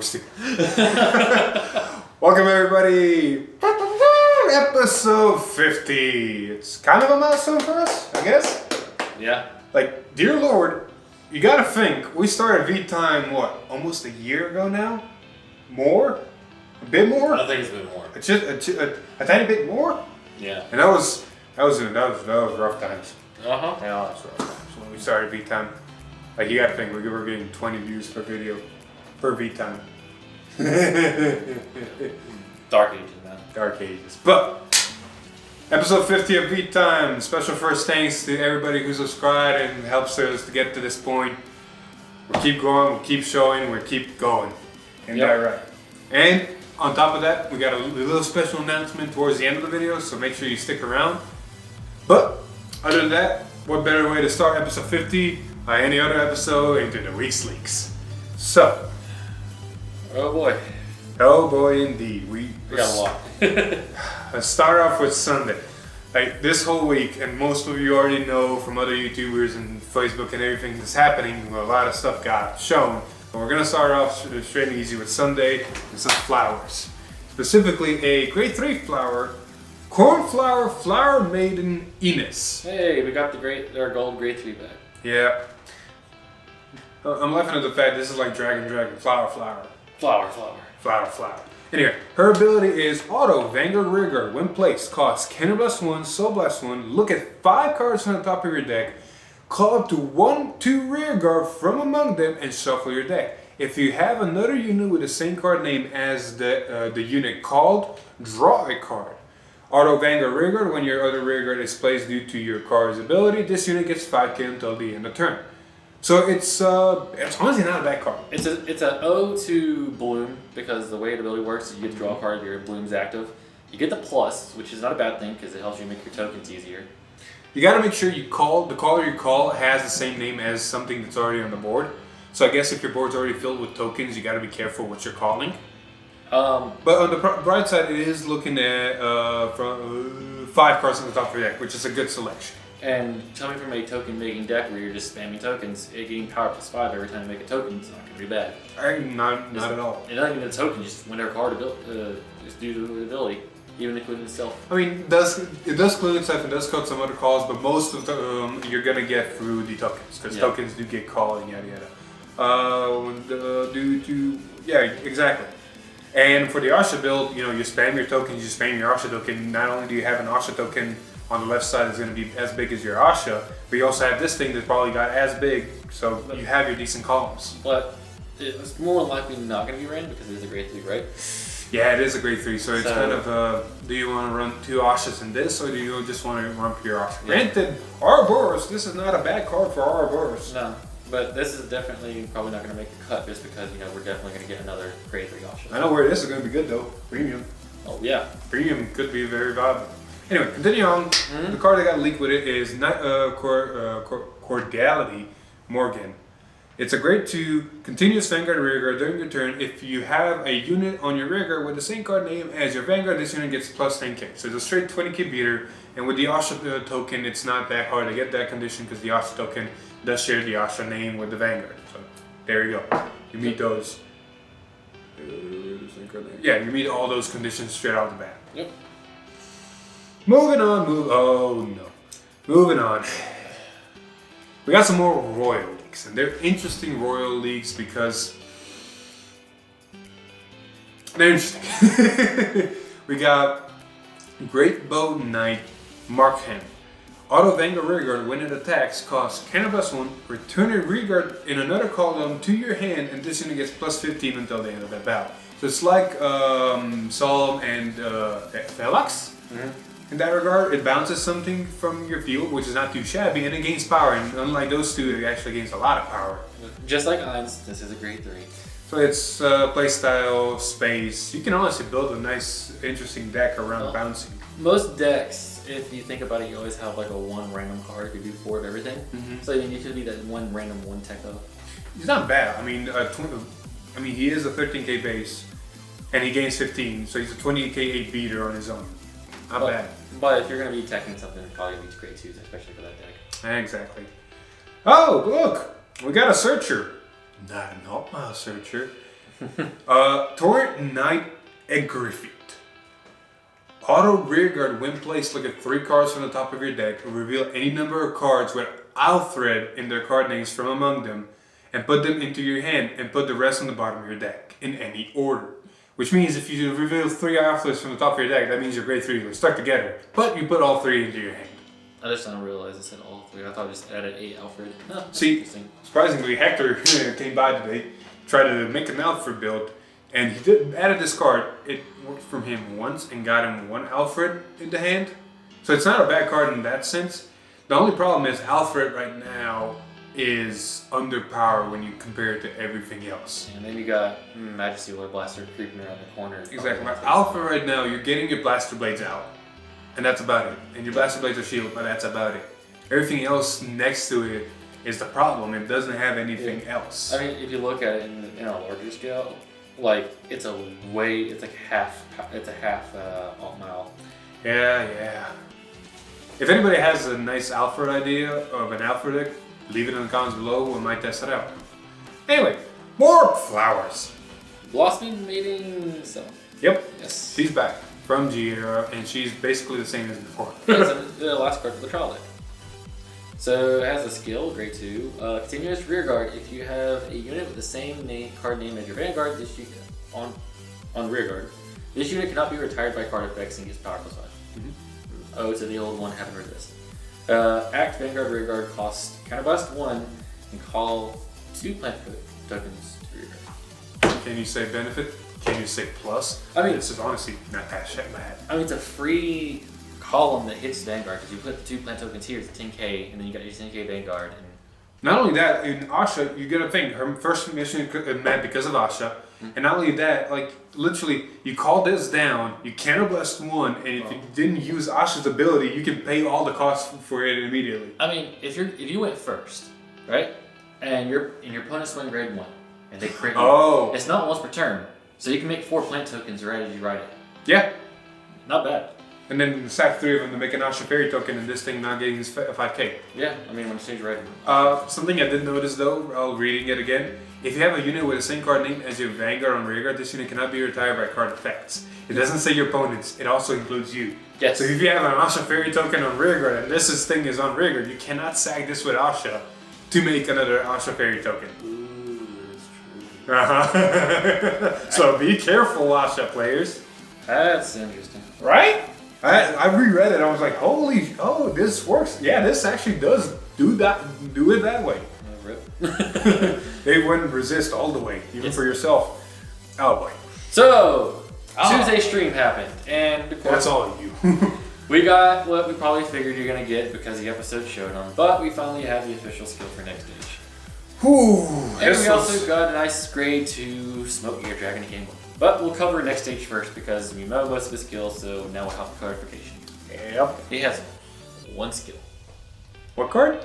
works too. Welcome everybody. Episode 50. It's kind of a milestone for us, I guess. Yeah. Like, dear Lord, you gotta think, we started V-Time, what, almost a year ago now? More? A bit more? I think it's a bit more. A tiny bit more? Yeah. And that was rough times. Uh-huh. Yeah, that was rough times when we started V-Time. Like, you gotta think, we were getting 20 views per video, per V-Time. Dark ages, man. Dark ages. But, episode 50 of V-Time. Special first thanks to everybody who subscribed and helps us to get to this point. We'll keep going, we'll keep showing, we'll keep going. And that right. And on top of that, we got a little special announcement towards the end of the video, so make sure you stick around. But, other than that, what better way to start episode 50 than any other episode into the week's leaks. So. Oh boy. Oh boy, indeed. We got a lot. Let's start off with Sunday. Like this whole week, and most of you already know from other YouTubers and Facebook and everything that's happening, a lot of stuff got shown. But we're gonna start off straight and easy with Sunday and some flowers. Specifically, a grade 3 flower, cornflower flower maiden Ines. Hey, we got our gold grade 3 back. Yeah. I'm laughing at the fact this is like Dragon, flower. Flower. Anyway, her ability is Auto Vanguard Rearguard. When placed, costs Counterblast 1, Soul Blast 1. Look at 5 cards on the top of your deck. Call up to 1/2 Rearguard from among them and shuffle your deck. If you have another unit with the same card name as the unit called, draw a card. Auto Vanguard Rearguard. When your other Rearguard is placed due to your card's ability, this unit gets 5k until the end of turn. So it's honestly not a bad card. It's an ode to Bloom, because the way the ability works is you get to draw a card if your Bloom's active. You get the plus, which is not a bad thing because it helps you make your tokens easier. You gotta make sure the caller you call has the same name as something that's already on the board. So I guess if your board's already filled with tokens, you gotta be careful what you're calling. But on the bright side, it is looking at 5 cards on the top of your deck, which is a good selection. And tell me from a token making deck where you're just spamming tokens, getting power +5 every time you make a token is not going to be bad. Not at all. And not even a token, just whenever a card just due to the ability, even including itself. I mean, it does include itself and does cut some other calls, but most of them you're going to get through the tokens, because tokens do get called and yada yada. Exactly. And for the Asha build, you spam your tokens, you spam your Asha token. Not only do you have an Asha token on the left side is going to be as big as your Asha, but you also have this thing that's probably got as big, so you have your decent columns. But it's more likely not going to be random because it is a grade 3, right? Yeah, it is a grade 3, so it's kind of, do you want to run 2 Ashas in this, or do you just want to run pure Asha? Yeah. Granted, Ouroboros, this is not a bad card for Ouroboros. No, but this is definitely probably not going to make the cut just because, we're definitely going to get another grade 3 Asha. I know where this is going to be good though, Premium. Oh yeah. Premium could be very valuable. Anyway, continue on. The card that got leaked with it is Cordiality Morgan. It's a grade 2 continuous Vanguard Rearguard during your turn. If you have a unit on your Rearguard with the same card name as your Vanguard, this unit gets plus 10k. So it's a straight 20k beater. And with the Asha token, it's not that hard to get that condition because the Asha token does share the Asha name with the Vanguard. So there you go. You meet those. You meet all those conditions straight out the bat. Yep. Moving on, Moving on. We got some more Royal Leagues, and they're interesting Royal Leagues because they're interesting. We got Great Bow Knight Markham. Auto Vanguard Rearguard, when it attacks, costs Counterblast 1, return a Rearguard in another column to your hand, and this unit gets plus 15 until the end of that battle. So it's like Solemn and Felix. In that regard, it bounces something from your field, which is not too shabby, and it gains power. And unlike those two, it actually gains a lot of power. Just like Eins, this is a grade 3. So it's playstyle, space. You can honestly build a nice, interesting deck around bouncing. Most decks, if you think about it, you always have like a 1 random card. You do 4 of everything. So you could be that 1 random 1 tech though. He's not bad. I mean, he is a 13k base, and he gains 15, so he's a 20k 8 beater on his own. Not bad. But if you're going to be teching something, it's probably going to be grade 2s, especially for that deck. Exactly. Oh, look! We got a searcher. Not an alt-mile searcher. Torrent Knight Griffith. Auto Rearguard when placed, look at 3 cards from the top of your deck, reveal any number of cards with Alfred in their card names from among them, and put them into your hand, and put the rest on the bottom of your deck, in any order. Which means if you reveal 3 Alfreds from the top of your deck, that means your grade 3 are stuck together, but you put all 3 into your hand. I just didn't realize it said all 3. I thought I just added 8 Alfred. No, See, surprisingly, Hector came by today, tried to make an Alfred build, and he added this card. It worked from him once and got him 1 Alfred into hand. So it's not a bad card in that sense. The only problem is Alfred right now is underpowered when you compare it to everything else. And then you got Majesty Lord Blaster creeping around the corner. Exactly. Alpha right now, you're getting your Blaster Blades out, and that's about it. And your Blaster Blades are shield, but that's about it. Everything else next to it is the problem. It doesn't have anything else. I mean, if you look at it in a larger scale, like it's like half alt mile. Yeah. If anybody has a nice Alfred idea of an Alfred deck, leave it in the comments below. We might test it out. Anyway, more flowers. Blossoming Mating Self. Yep. Yes. She's back from G era, and she's basically the same as before. It's the last card for the trial deck. So it has a skill, grade 2. Continuous Rearguard. If you have a unit with the same card name as your Vanguard, this unit on Rearguard, this unit cannot be retired by card effects and gets power +5. Oh, to the old one, haven't heard this. Act Vanguard Rearguard costs counterblast 1 and call 2 plant tokens to Rearguard. Can you say benefit? Can you say plus? I mean, this is honestly not that shit bad. I mean, it's a free column that hits Vanguard because you put the 2 plant tokens here, it's 10k, and then you got your 10k Vanguard. And not only that, in Asha, you get a thing. Her first mission met because of Asha. And not only that, like, literally, you call this down, you counterblast 1, and if you didn't use Asha's ability, you can pay all the costs for it immediately. I mean, if you went first, right, and your opponent's swing grade 1, and they crit you, it's not once per turn, so you can make 4 plant tokens right as you ride it. Yeah. Not bad. And then sack 3 of them to make an Asha Fairy token, and this thing not getting his 5k. Yeah, I mean, when you stage ready. Something I did notice though, while reading it again, if you have a unit with the same card name as your Vanguard on Rearguard, this unit cannot be retired by card effects. It doesn't say your opponents, it also includes you. Yes. So if you have an Asha Fairy token on Rearguard, and this thing is on Rearguard, you cannot sack this with Asha to make another Asha Fairy token. Ooh, that's true. So be careful, Asha players. That's interesting. Right? I reread it, I was like, this works. Yeah, this actually does do it that way. Rip. They wouldn't resist all the way, even for yourself. Oh boy. So, Tuesday stream happened, and of course, that's all you. we got what we probably figured you're gonna get because the episode showed them, but we finally have the official skill for Nextage. And we also got a nice grade to Smoke Your Dragon Game 1. But we'll cover Nextage first because we know most of his skills, so now we'll have clarification. Yep. He has 1 skill. What card?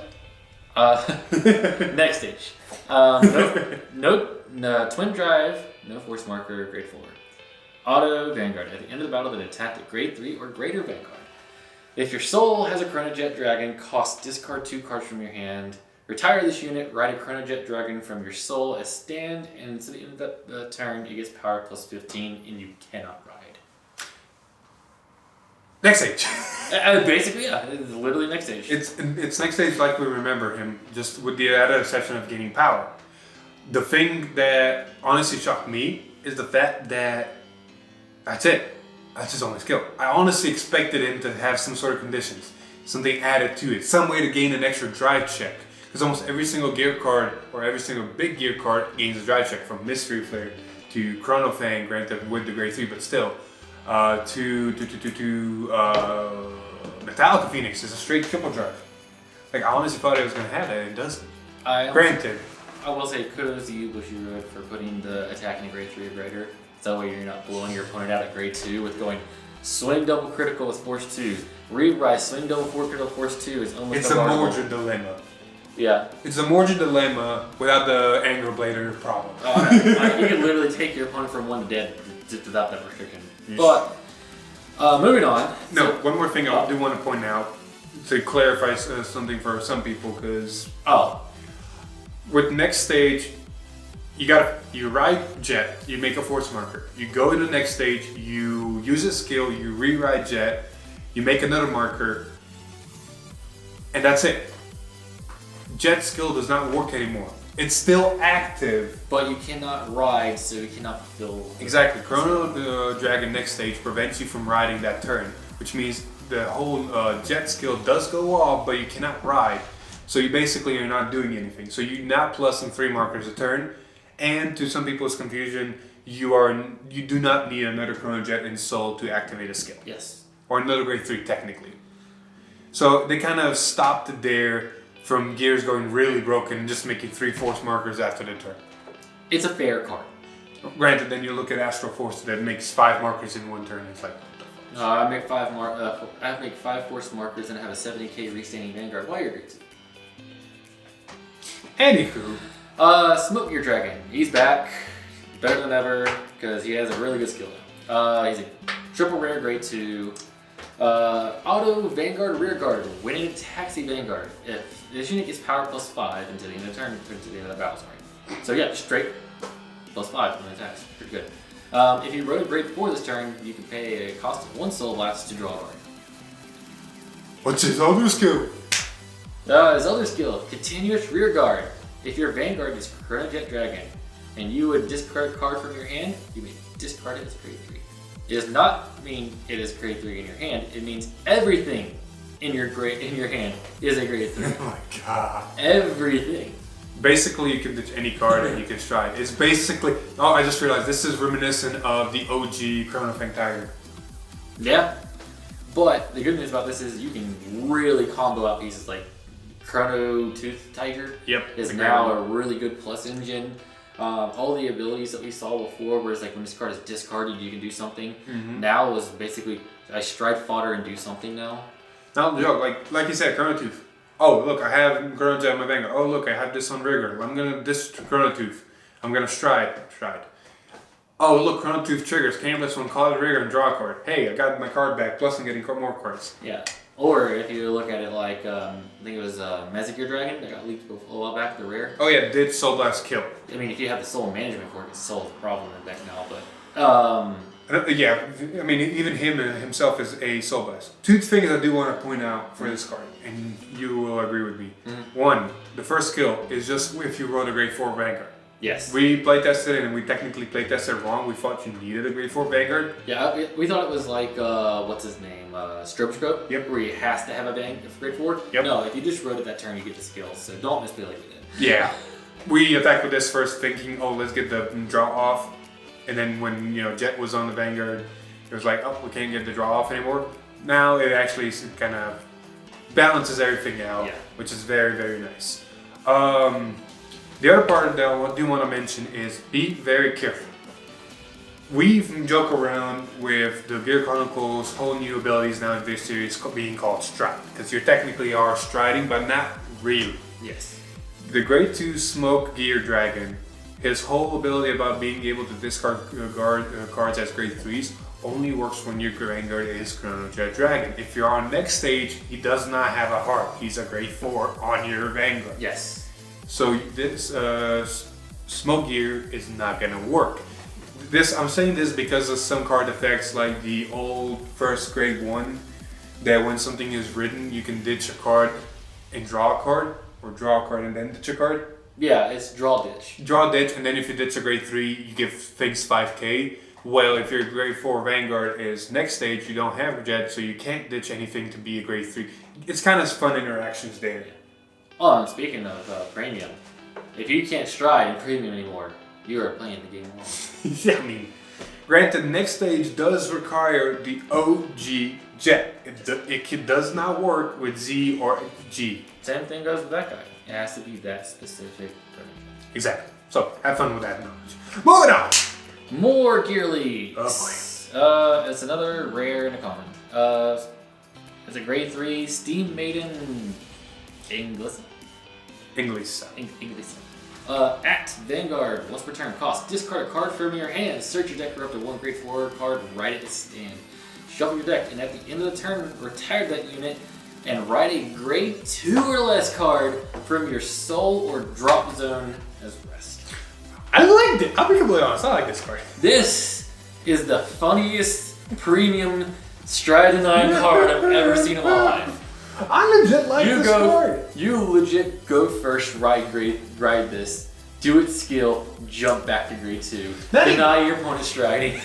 Nextage. No Twin Drive, no Force Marker, grade 4. Auto Vanguard. At the end of the battle, that attacked at grade 3 or greater Vanguard. If your soul has a Chronojet Dragon, discard 2 cards from your hand. Retire this unit, ride a Chronojet Dragon from your soul as stand, and to the end of the turn, it gets power +15, and you cannot ride. Nextage. Basically, yeah, it's literally Nextage. It's Nextage like we remember him, just with the added exception of gaining power. The thing that honestly shocked me is the fact that that's it. That's his only skill. I honestly expected him to have some sort of conditions, something added to it, some way to gain an extra drive check. Because almost every single gear card, or every single big gear card, gains a drive check, from Mystery Flare to Chrono Fang, granted with the grade 3, but still, to Metallica Phoenix is a straight triple drive. Like, I honestly thought it was going to have that, and it doesn't. Granted. I will say kudos to you, Bushiroad, for putting the attack in a grade 3 or greater. So that way you're not blowing your opponent out at grade 2 with going swing double critical with force 2. Read swing double 4 critical force 2 is almost It's a Mordred dilemma. Yeah. It's a Mordred dilemma without the Anger Blader problem. You can literally take your opponent from 1 to dead just without that restriction. But, moving on. No, one more thing I do want to point out to clarify something for some people, because with Nextage, you ride Jet, you make a force marker. You go to the next stage, you use a skill, you re-ride Jet, you make another marker, and that's it. Jet's skill does not work anymore. It's still active. But you cannot ride, so you cannot fulfill... Exactly. Chrono Dragon next stage prevents you from riding that turn, which means the whole Jet skill does go off, but you cannot ride. So you basically are not doing anything. So you're not plusing 3 markers a turn, and to some people's confusion, you do not need another Chrono Jet in Soul to activate a skill. Yes. Or another grade 3 technically. So they kind of stopped it there from gears going really broken and just making 3 force markers after the turn. It's a fair card. Granted, then you look at Astral Force that makes 5 markers in one turn. It's like, I make 5 force markers and I have a 70k restanding Vanguard. Why you're great too. anywho, Smoke Gear Dragon. He's back, better than ever because he has a really good skill now. He's a triple rare grade 2. Auto Vanguard Rearguard. When it attacks a Vanguard, if this unit gets power +5 until the end of the turn, until the end of the battle, sorry. So yeah, straight +5 when it attacks. Pretty good. If you rode a grade 4 this turn, you can pay a cost of 1 Soul Blast to draw a card. what's his other skill? His other skill, Continuous Rearguard. If your Vanguard is Chrono Jet Dragon, and you would discard a card from your hand, you may discard it as grade 3. It does not mean it is grade 3 in your hand. It means everything in your hand is a grade 3. Oh my god. Everything. Basically, you can ditch any card and you can stride. It's basically... Oh, I just realized this is reminiscent of the OG Chrono Fang Tiger. Yeah. But the good news about this is you can really combo out pieces like Chrono Tooth Tiger. Yep. Is now a really good plus engine. All the abilities that we saw before, where it's like when this card is discarded, you can do something. Mm-hmm. Now is basically I stride fodder and do something now. Not the joke, like you said, Chrono Tooth. Oh, look, I have Chrono Jet on my Vanguard. Oh, look, I have this on Rearguard. I'm gonna Chrono Tooth. I'm gonna stride. Oh, look, Chrono Tooth triggers. Can't miss one, call it Rearguard and draw a card. Hey, I got my card back, plus I'm getting more cards. Yeah. Or if you look at it like, I think it was Gear Dragon that got leaked a while back, the rare. Oh yeah, did Soul Blast kill? I mean, if you have the soul management for it, it's solved the problem in the deck now, but... Yeah, I mean, even him himself is a Soul Blast. 2 things I do want to point out for this card, and you will agree with me. Mm-hmm. 1, the first skill is just if you roll a grade 4 Vanguard. Yes. We playtested it and we technically playtested wrong. We thought you needed a grade 4 Vanguard. Yeah, we thought it was like, what's his name? Strobe. Yep. Where he has to have a grade 4. Yep. No, if you just wrote it that turn, you get the skills, so don't misplay like we did. Yeah. We attacked with this first thinking, oh, let's get the draw off. And then when, Jet was on the Vanguard, it was like, oh, we can't get the draw off anymore. Now it actually kind of balances everything out, which is very, very nice. The other part that I do want to mention is be very careful. We joke around with the Gear Chronicles whole new abilities now in this series being called Stride, because you technically are striding, but not really. Yes. The grade 2 Smoke Gear Dragon, his whole ability about being able to discard cards as grade 3s only works when your Vanguard is Chrono Jet Dragon. If you're on next stage, he does not have a heart. He's a grade 4 on your Vanguard. Yes. So this Smoke Gear is not gonna work. I'm saying this because of some card effects like the old first grade 1, that when something is written, you can ditch a card and draw a card, or draw a card and then ditch a card. Yeah, it's draw ditch. Draw ditch, and then if you ditch a grade 3, you give things 5k. Well, if your grade 4 Vanguard is next stage, you don't have a Jet, so you can't ditch anything to be a grade 3. It's kind of fun interactions there. Oh, and speaking of premium, if you can't stride in premium anymore, you are playing the game wrong. Yeah, I mean, granted, next stage does require the OG Jet. It does not work with Z or G. Same thing goes with that guy. It has to be that specific. Exactly. So, have fun with that knowledge. Moving on! More Gear Leagues. Oh boy. It's another rare and a common. It's a grade 3 Steam Maiden English. At Vanguard, once per turn, cost discard a card from your hand, search your deck for up to 1 grade 4 card, write it to stand. Shuffle your deck, and at the end of the turn, retire that unit and write a grade 2 or less card from your soul or drop zone as rest. I liked it. I'll be completely honest. I like this card. This is the funniest premium Stridenine card I've ever seen in my life. I legit like this card. You legit go first, ride this, do its skill, jump back to grade 2, deny your opponent's striding.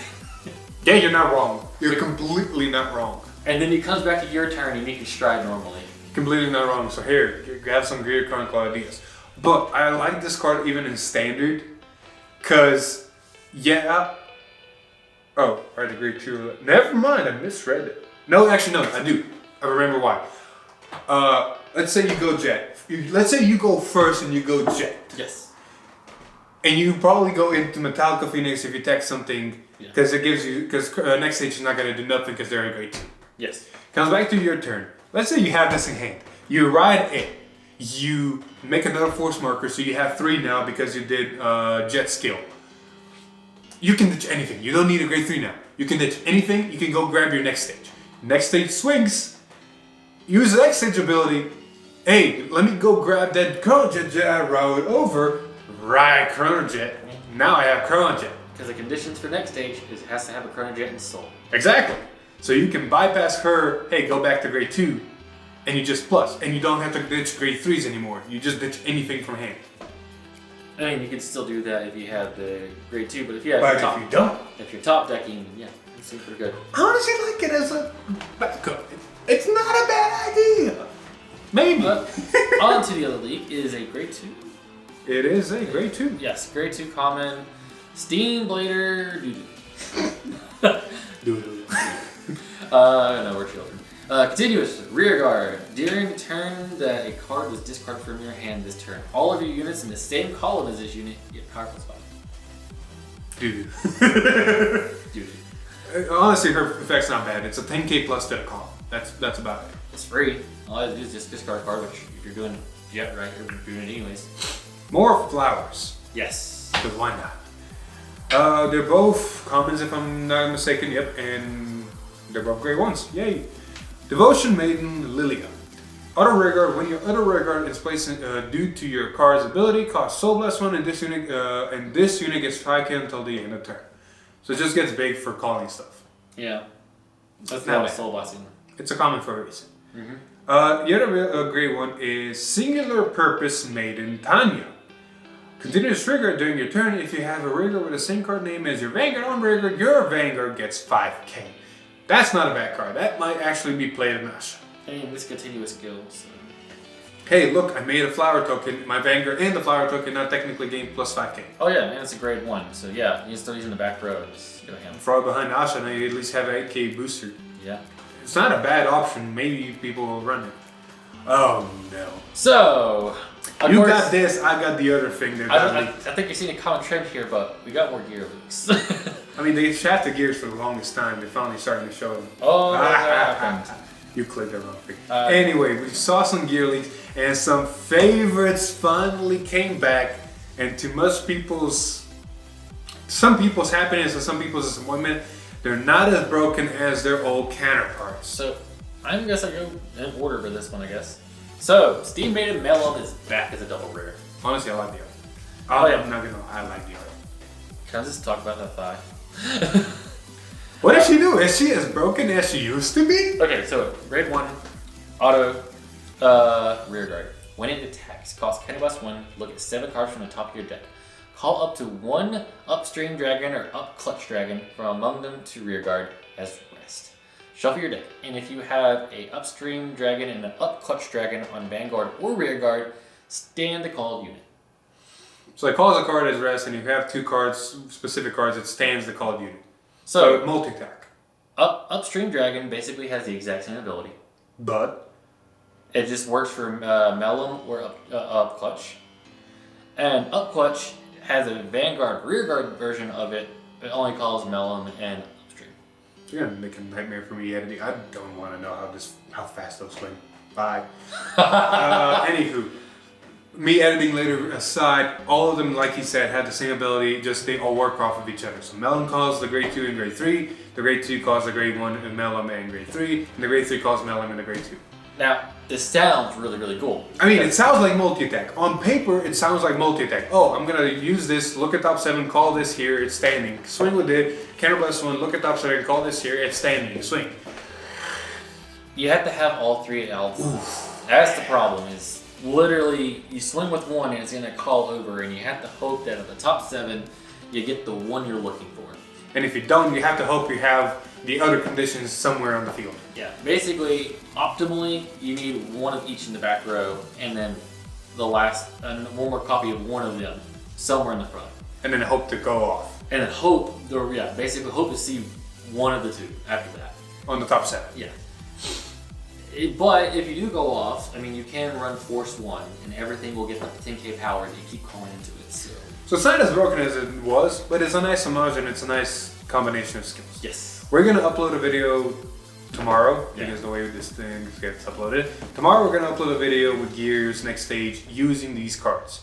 Yeah, you're not wrong. You're completely not wrong. And then it comes back to your turn and you can stride normally. Completely not wrong. So here, grab some Greater Chronicle ideas. But I like this card even in standard, cause yeah. Oh, right, the grade 2. Never mind, I misread it. No, actually no, I do. I remember why. Let's say you go Jet. Let's say you go first and you go Jet. Yes. And you probably go into Metallica Phoenix if you attack something, because it gives you, because Nextage is not going to do nothing because they're in grade 2. Yes. Comes back to your turn. Let's say you have this in hand. You ride it. You make another force marker, so you have 3 now because you did Jet skill. You can ditch anything. You don't need a grade 3 now. You can ditch anything. You can go grab your Nextage. Nextage swings. Use the Nextage ability. Hey, let me go grab that Chrono Jet I rode over. Ride Chrono Jet. Now I have Chrono Jet. Because the conditions for Nextage is it has to have a Chrono Jet in Soul. Exactly. So you can bypass her. Hey, go back to grade 2. And you just plus. And you don't have to ditch grade 3s anymore. You just ditch anything from hand. I mean, you can still do that if you have the grade 2, but if you have But if you don't, if you're top decking, yeah, it's super good. I honestly like it as a backup. It's not a bad idea. Maybe. On to the other league is a grade 2. It is a grade 2. Yes, grade 2 common. Steam Blader Doo-doo. Doo-doo. No, we're children. Continuous Rearguard. During the turn that a card was discarded from your hand this turn, all of your units in the same column as this unit get power plus 5. Doo-doo. Doo-doo. Honestly, her effect's not bad. It's a 10k plus to the column. That's about it. It's free. All I have to do is just discard a card, which if you're doing Jet right, you're doing it anyways. More flowers. Yes. Because why not? They're both commons if I'm not mistaken. Yep, and they're both grade 1s. Yay. Devotion Maiden Lilia. Auto Rearguard. When your Auto Rearguard is placed due to your card's ability, costs Soul Blast 1, and this unit gets 5k until the end of turn. So it just gets big for calling stuff. Yeah. That's Not not a bad. Soul Blasting. It's a common for a reason. Mm-hmm. The other grade 1 is Singular Purpose Maiden Tanya. Continuous trigger during your turn. If you have a Rearguard with the same card name as your Vanguard on Rearguard, your Vanguard gets 5k. That's not a bad card. That might actually be played in Asha. And this continuous skill, so. Hey, look, I made a flower token. My Vanguard and the flower token now technically gain plus 5k. Oh yeah, and it's a grade 1, so yeah, you can still use in the back row. Just go ham. Far behind Asha, now you at least have an 8k booster. Yeah. It's not a bad option. Maybe people will run it. Oh no. So, You got this, I got the other thing that got I leaked. think you're seeing a common trend here, but we got more gear leaks. I mean, they shafted gears for the longest time. They're finally starting to show them. Oh, that happened. You clicked the wrong thing. Anyway, we saw some gear leaks, and some favorites finally came back. And to some people's happiness and some people's disappointment, they're not as broken as their old counterparts. So, I'm guessing I go in order for this one, I guess. So, Steam Maiden Melon is back as a double rare. Honestly, I like the art. Oh, yeah. I'm not gonna lie, I like the art. Can I just talk about that thigh? What did she do? Is she as broken as she used to be? Okay, so grade 1, auto, rear guard. When it attacks, cost Cannibus 1, look at 7 cards from the top of your deck. Call up to 1 Upstream Dragon or Up Clutch Dragon from among them to rear guard as rest. Shuffle your deck, and if you have a Upstream Dragon and an Up Clutch Dragon on Vanguard or rear guard, stand the called unit. So it calls a card as rest, and you have 2 cards, specific cards, it stands the called unit. So, multi-attack. Upstream Dragon basically has the exact same ability. But It just works for Mellum or Up Clutch. And Up Clutch has a Vanguard Rearguard version of it. It only calls Mellum and Upstream. you're gonna make a nightmare for me editing. I don't want to know how fast those swing. Bye. Anywho, me editing later aside, all of them, like he said, had the same ability. Just they all work off of each other. So Mellum calls the grade 2 and grade 3. The grade 2 calls the grade 1 and Mellum and grade 3. And the grade 3 calls Mellum and the grade 2. Now, this sounds really, really cool. I mean, it sounds like multi-attack. On paper, it sounds like multi-attack. Oh, I'm gonna use this, look at top 7, call this here, it's standing. Swing with it, counterblast 1, look at top 7, call this here, it's standing, swing. You have to have all 3 elements. That's the problem, is literally you swing with 1 and it's gonna call over, and you have to hope that at the top 7, you get the one you're looking for. And if you don't, you have to hope you have the other conditions somewhere on the field. Yeah, basically, optimally, you need one of each in the back row, and then the last, one more copy of one of them somewhere in the front. And then hope to go off. And then basically hope to see one of the 2 after that. On the top 7. Yeah. But if you do go off, I mean, you can run Force 1, and everything will get the 10k power, and you keep calling into it, so. So it's not as broken as it was, but it's a nice homage and it's a nice combination of skills. Yes. We're gonna upload a video tomorrow, because the way this thing gets uploaded. Tomorrow we're gonna upload a video with gears, Nextage, using these cards.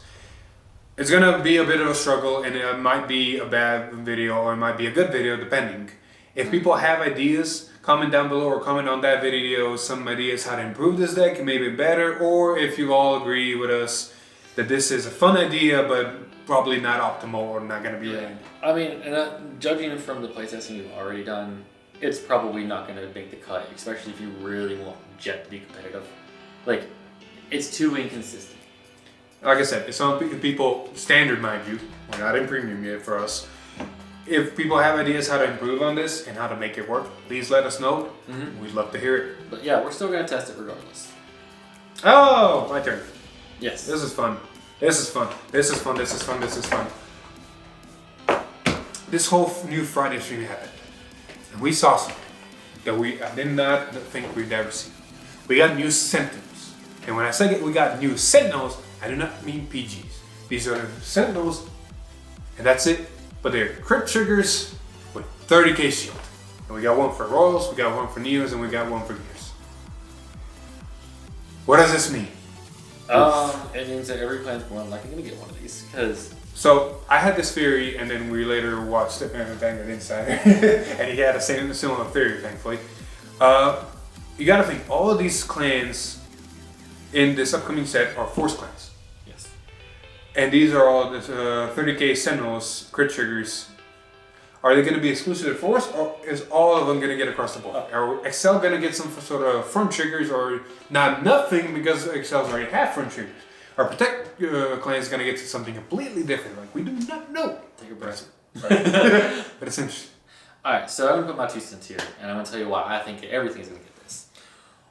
It's gonna be a bit of a struggle, and it might be a bad video or it might be a good video, depending. If people have ideas, comment down below or comment on that video some ideas how to improve this deck, maybe better, or if you all agree with us that this is a fun idea, but probably not optimal or not going to be right. I mean, and judging from the playtesting you've already done, it's probably not going to make the cut, especially if you really want Jet to be competitive. Like, it's too inconsistent. Like I said, it's on people, standard mind you, we're not in premium yet for us. If people have ideas how to improve on this and how to make it work, please let us know. We'd love to hear it. But yeah, we're still going to test it regardless. Oh, my turn. Yes. This is fun. This is fun. This is fun. This is fun. This is fun. This whole new Friday stream happened, and we saw something that I did not think we'd ever see. We got new Sentinels, and when I say we got new Sentinels, I do not mean PGs. These are Sentinels, and that's it. But they're crit triggers with 30k shield, and we got one for Royals, we got one for Neos, and we got one for Gears. What does this mean? It means that every clan's more than likely going to get one of these, because... So, I had this theory, and then we later watched Vanguard Insider, and he had a similar theory, thankfully. You gotta think, all of these clans in this upcoming set are Force clans. Yes. And these are all the 30k Sentinels, crit triggers. Are they gonna be exclusive to Force, or is all of them gonna get across the board? Are Excel gonna get some sort of front triggers, or not nothing because Excel's already have front triggers? Our Protect clan is gonna get something completely different, like we do not know. Take a breath. Right. But it's interesting. Alright, so I'm gonna put my 2 cents here, and I'm gonna tell you why I think everything's gonna get this.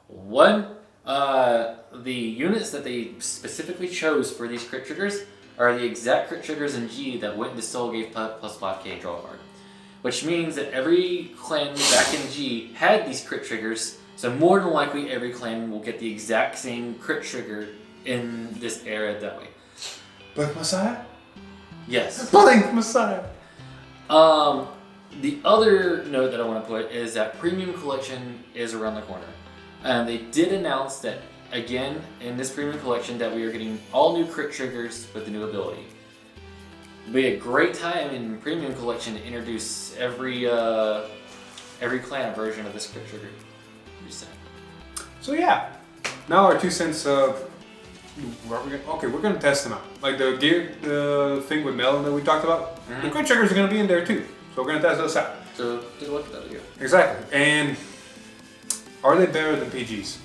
One, the units that they specifically chose for these crit triggers are the exact crit triggers in G that went into Soul gave plus 5k draw card. Which means that every clan back in G had these crit triggers, so more than likely every clan will get the exact same crit trigger in this era that way. Blink Messiah? Yes. Blink Messiah! The other note that I want to put is that Premium Collection is around the corner. And they did announce that, again, in this Premium Collection, that we are getting all new crit triggers with the new ability. It'll be a great time in Premium Collection to introduce every clan version of this crit trigger reset. So yeah, now our 2 cents of we're gonna test them out. Like the thing with Melon that we talked about. The crit triggers are gonna be in there too, so we're gonna test those out. So take a look at that video. Exactly. And are they better than PGs?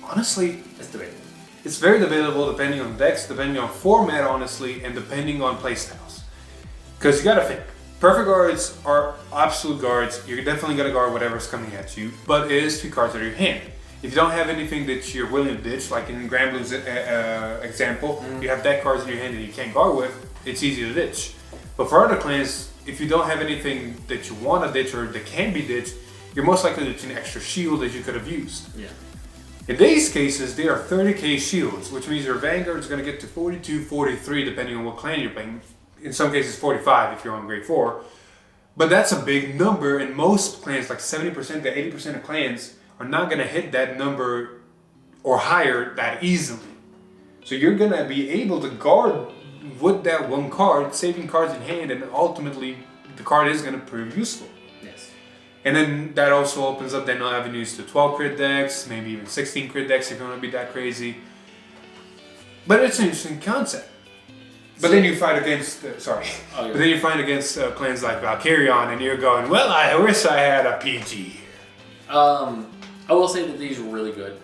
Honestly, It's debatable. it's very debatable depending on decks, depending on format, honestly, and depending on playstyles. Because you gotta think, perfect guards are absolute guards. You're definitely gonna guard whatever's coming at you, but it is 2 cards out of your hand. If you don't have anything that you're willing to ditch, like in Grand Blue's example, you have deck cards in your hand that you can't guard with, it's easy to ditch. But for other clans, if you don't have anything that you want to ditch or that can be ditched, you're most likely ditching an extra shield that you could have used. Yeah. In these cases, they are 30k shields, which means your Vanguard is going to get to 42, 43, depending on what clan you're playing. In some cases, 45 if you're on grade 4. But that's a big number, and most clans, like 70% to 80% of clans, are not going to hit that number or higher that easily. So you're going to be able to guard with that one card, saving cards in hand, and ultimately the card is going to prove useful. Yes. And then that also opens up then avenues to 12 crit decks, maybe even 16 crit decks if you want to be that crazy. But it's an interesting concept. But then you fight against, but then you fight against clans like Valkyrion, and you're going, well, I wish I had a PG here. I will say that these are really good.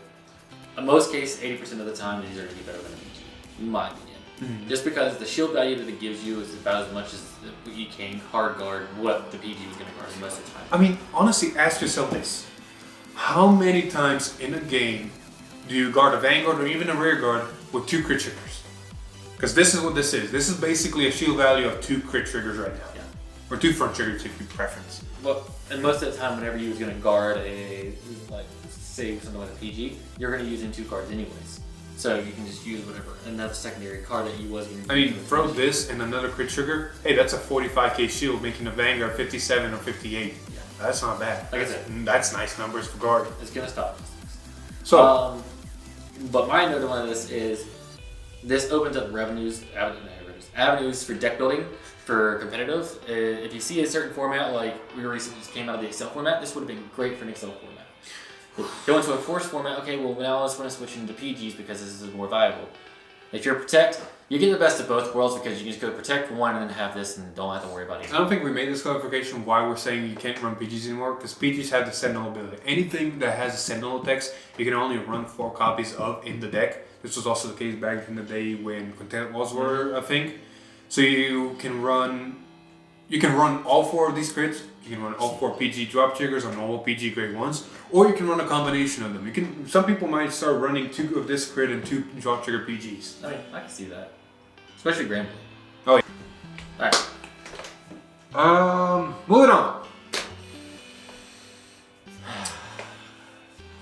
In most cases, 80% of the time, these are going to be better than a PG, in my opinion. Mm-hmm. Just because the shield value that it gives you is about as much as you can hard guard what the PG is going to guard most of the time. I mean, honestly, ask yourself this. How many times in a game do you guard a Vanguard or even a Rearguard with 2 crit triggers? Because this is what this is. This is basically a shield value of 2 crit triggers right now. Yeah. Or 2 front triggers if you preference. Well, and most of the time, whenever you're going to guard say something like a PG, you're going to use in 2 cards anyways. So you can just use whatever, another secondary card that you was going to use. I mean, throw this and another crit trigger. Hey, that's a 45k shield, making a Vanguard 57 or 58. Yeah. That's not bad. Like I said, that's nice numbers for guard. It's going to stop. So, but my note on this is this opens up avenues for deck building for competitive. If you see a certain format, like we recently just came out of the Excel format, this would have been great for an Excel format. Go into a force format, okay, well now I just want to switch into PGs because this is more viable. If you're Protect, you get the best of both worlds because you can just go Protect one and then have this and don't have to worry about it. I don't think we made this clarification why we're saying you can't run PGs anymore, because PGs have the Sentinel ability. Anything that has a Sentinel text, you can only run 4 copies of in the deck. This was also the case back in the day when content walls were a thing. So you can run all 4 of these crits. You can run all 4 PG drop triggers on all PG grade 1s, or you can run a combination of them. Some people might start running 2 of this crit and 2 drop trigger PGs. I mean, I can see that. Especially Grand Blue. Oh yeah. Alright. Moving on.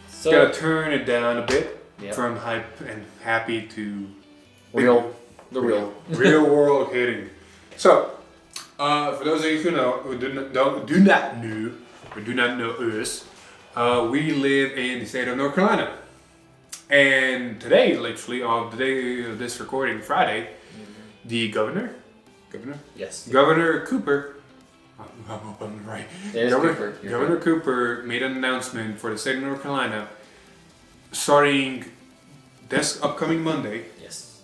So gotta turn it down a bit from hype and happy to real world hitting. So, for those of you who know, who do not know us, we live in the state of North Carolina. And today, literally, on the day of this recording, Friday, the governor, Governor Cooper, I'm right. Governor Cooper made an announcement for the state of North Carolina, starting this upcoming Monday. Yes.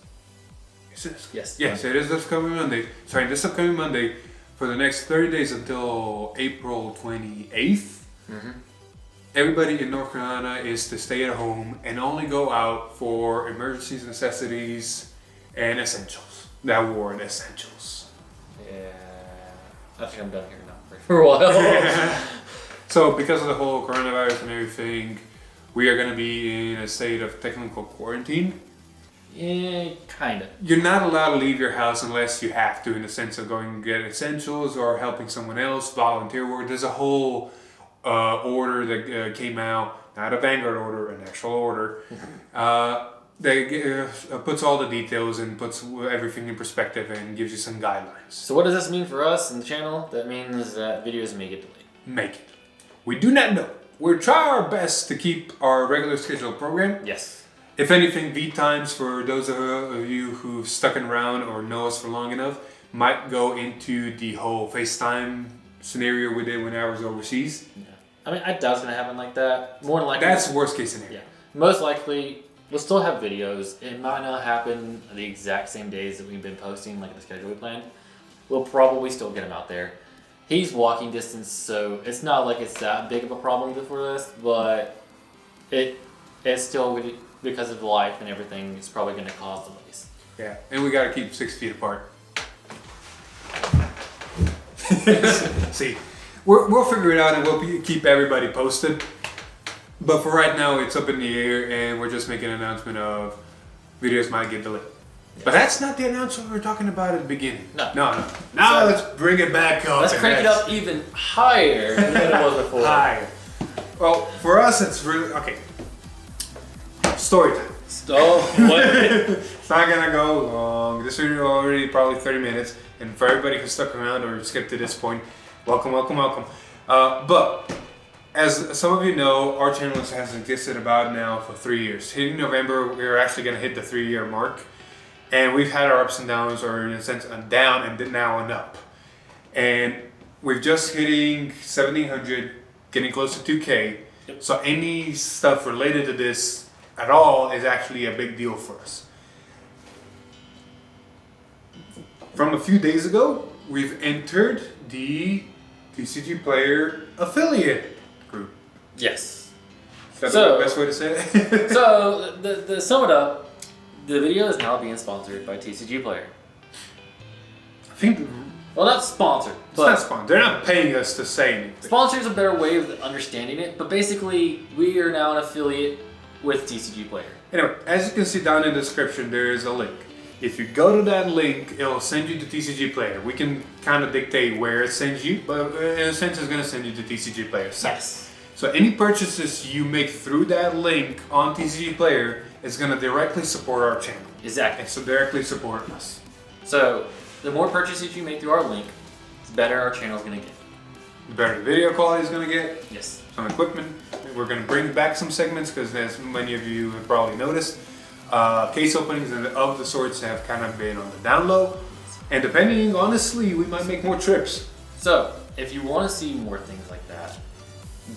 Is it? Yes. Yes, it is this upcoming Monday. Sorry, this upcoming Monday, for the next 30 days until April 28th. Mm-hmm. Everybody in North Carolina is to stay at home and only go out for emergencies, necessities, and essentials. That word, essentials. Yeah. I think I'm done here now for a while. So because of the whole coronavirus and everything, we are going to be in a state of technical quarantine. Yeah, kind of. You're not allowed to leave your house unless you have to, in the sense of going to get essentials or helping someone else, volunteer work. There's a whole order that came out, not a Vanguard order, an actual order, that puts all the details and puts everything in perspective and gives you some guidelines. So what does this mean for us and the channel? That means that videos may get delayed. Make it. We do not know. We'll try our best to keep our regular scheduled program. Yes. If anything, V times, for those of you who've stuck around or know us for long enough, might go into the whole FaceTime scenario we did when I was overseas. Yeah. I mean, I doubt it's going to happen like that. More than likely. That's worst case scenario. Yeah. Most likely, we'll still have videos. It might not happen the exact same days that we've been posting, like the schedule we planned. We'll probably still get them out there. He's walking distance, so it's not like it's that big of a problem for us, but it's still, because of life and everything, it's probably going to cause delays. Yeah, and we got to keep 6 feet apart. See, we'll figure it out and we'll keep everybody posted. But for right now, it's up in the air, and we're just making an announcement of videos might get delayed. Yeah. But that's not the announcement we were talking about at the beginning. No. Now let's bring it back up. Let's crank it up even higher than it was before. Higher. Well, for us, it's really okay. Story time. It's not gonna go long. This is already probably 30 minutes, and for everybody who stuck around or skipped to this point, welcome. But as some of you know, our channel has existed about now for 3 years. Hitting November, we're actually gonna hit the 3-year mark, and we've had our ups and downs, or in a sense, a down and now an up. And we've just hitting 1,700k getting close to 2K. Yep. So any stuff related to this at all is actually a big deal for us. From a few days ago, we've entered the TCG Player affiliate group. Yes. Is that the best way to say it? So, the sum it up, the video is now being sponsored by TCG Player. I think Well, not sponsored, it's but not sponsored. They're not paying us to say anything. sponsor is a better way of understanding it. But basically, we are now an affiliate with TCG Player. Anyway, as you can see down in the description, there is a link. If you go to that link, it'll send you to TCG Player. We can kind of dictate where it sends you, but in a sense, it's going to send you to TCG Player. Yes. So any purchases you make through that link on TCG Player is going to directly support our channel. Exactly. And so directly support us. So, the more purchases you make through our link, the better our channel is going to get. The better video quality is going to get. Yes. Some equipment. We're going to bring back some segments because as many of you have probably noticed, case openings and of the sorts have kind of been on the down low. And depending, honestly, we might make more trips. So, if you want to see more things like that,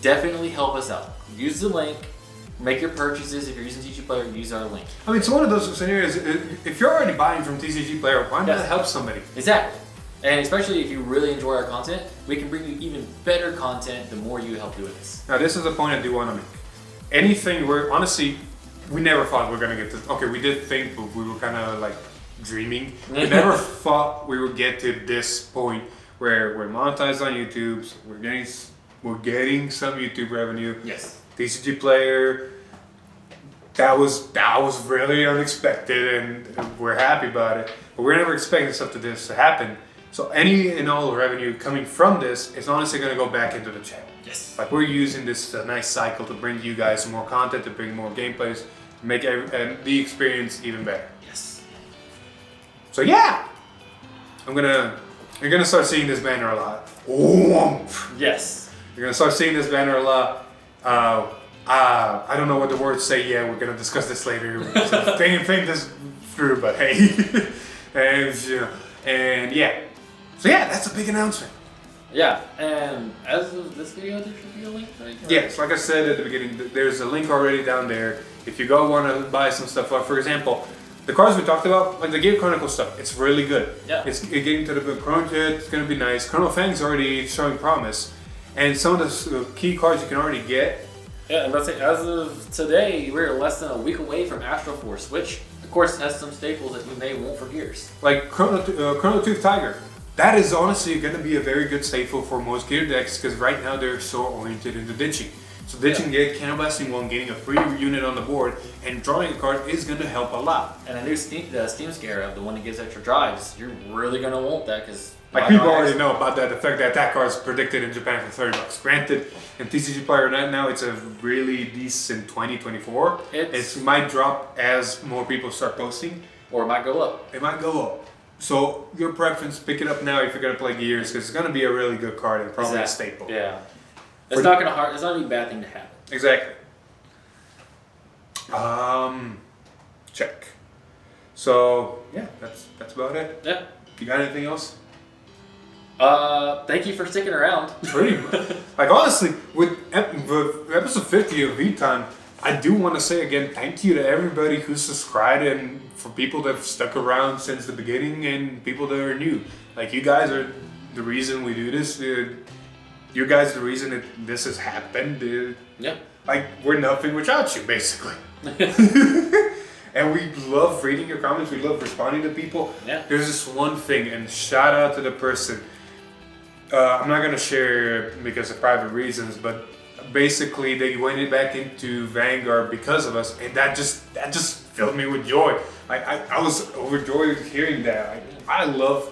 definitely help us out. Use the link, make your purchases. If you're using TCG Player, use our link. I mean, it's one of those scenarios, if you're already buying from TCG Player, why not help somebody? Exactly. And especially if you really enjoy our content, we can bring you even better content the more you help doing this. Now, this is a point I do want to make. Anything where, honestly, we never thought we were going to get this. Okay, we did think, but we were kind of like dreaming. We never thought we would get to this point where we're monetized on YouTube. So we're getting some YouTube revenue. Yes. TCG Player. That was really unexpected, and we're happy about it. But we're never expecting stuff to this to happen. So any and all revenue coming from this is honestly going to go back into the channel. Yes. Like we're using this nice cycle to bring you guys more content, to bring more gameplays, to make the experience even better. Yes. So yeah, you're gonna start seeing this banner a lot. Oomph. Yes. You're gonna start seeing this banner a lot. I don't know what the words say yet. We're gonna discuss this later. So think this through, but hey, and yeah. So yeah, that's a big announcement. Yeah, and as of this video, there should be a link, right? Yes, like I said at the beginning, there's a link already down there. If you go want to buy some stuff, for example, the cards we talked about, like the Game Chronicle stuff, it's really good. Yeah. It's getting to the Chrono Jet, it's going to be nice. Chrono Fang's already showing promise. And some of the key cards you can already get. Yeah, and let's say as of today, we're less than a week away from Astro Force, which, of course, has some staples that you may want for gears. Like Chrono Tooth Tiger. That is honestly going to be a very good staple for most gear decks because right now they're so oriented into ditching. So ditching, cannibalizing one, getting a free unit on the board, and drawing a card is going to help a lot. And a new Steam Scarab, the one that gives extra drives, you're really going to want that because... Like people already know about that, the fact that card is predicted in Japan for $30. Granted, in TCG Player right now, it's a really decent 2024. It might drop as more people start posting. Or it might go up. It might go up. So your preference, pick it up now if you're gonna play Gears, because it's gonna be a really good card and probably a staple. Yeah, it's not gonna be a bad thing to have. Exactly. Check. So yeah, that's about it. Yeah. You got anything else? Thank you for sticking around. Pretty much. Like honestly, with episode 50 of V-Time, I do want to say again, thank you to everybody who subscribed and for people that have stuck around since the beginning and people that are new. Like you guys are the reason we do this. You guys are the reason that this has happened. Yeah. Like we're nothing without you, basically. And we love reading your comments. We love responding to people. Yeah. There's this one thing, and shout out to the person. I'm not gonna share because of private reasons, but basically they went back into Vanguard because of us, and that just filled me with joy. I was overjoyed hearing that. I love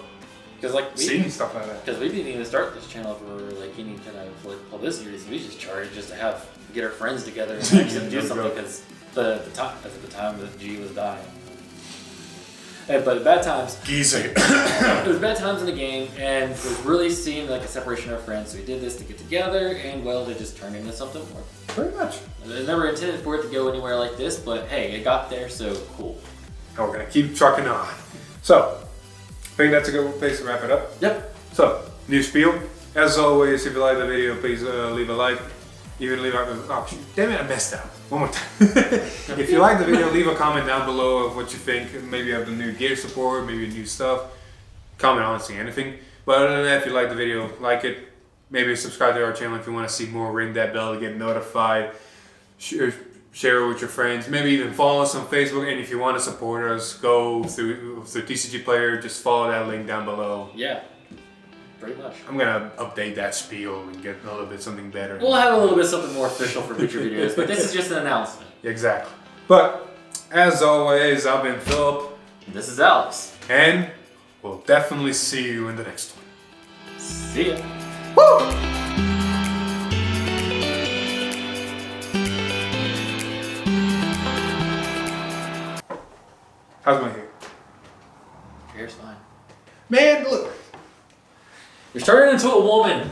seeing stuff like that. Because we didn't even start this channel for like any kind of like publicity reason. We just started just to get our friends together and actually do something because at the time that G was dying. But bad times. Easy. It was bad times in the game, and it was really seemed like a separation of friends. So we did this to get together, and well, it just turned into something more. Pretty much. I never intended for it to go anywhere like this, but hey, it got there, so cool. And we're gonna keep trucking on. So, I think that's a good place to wrap it up. Yep. So, new spiel. As always, if you like the video, please leave a like. Even leave a oh shoot, damn it, I messed up. One more time. If you like the video, leave a comment down below of what you think. Maybe of the new gear support, maybe new stuff. Comment honestly anything. But other than that, if you like the video, like it. Maybe subscribe to our channel if you want to see more. Ring that bell to get notified. Share it with your friends. Maybe even follow us on Facebook. And if you want to support us, go through TCG Player. Just follow that link down below. Yeah. Pretty much. I'm gonna update that spiel and get a little bit something better. We'll have a little bit something more official for future videos, but this is just an announcement. Exactly. But as always, I've been Philip. This is Alex. And we'll definitely see you in the next one. See ya. Woo! How's my hair? Your hair's fine. Man, look. You're turning into a woman.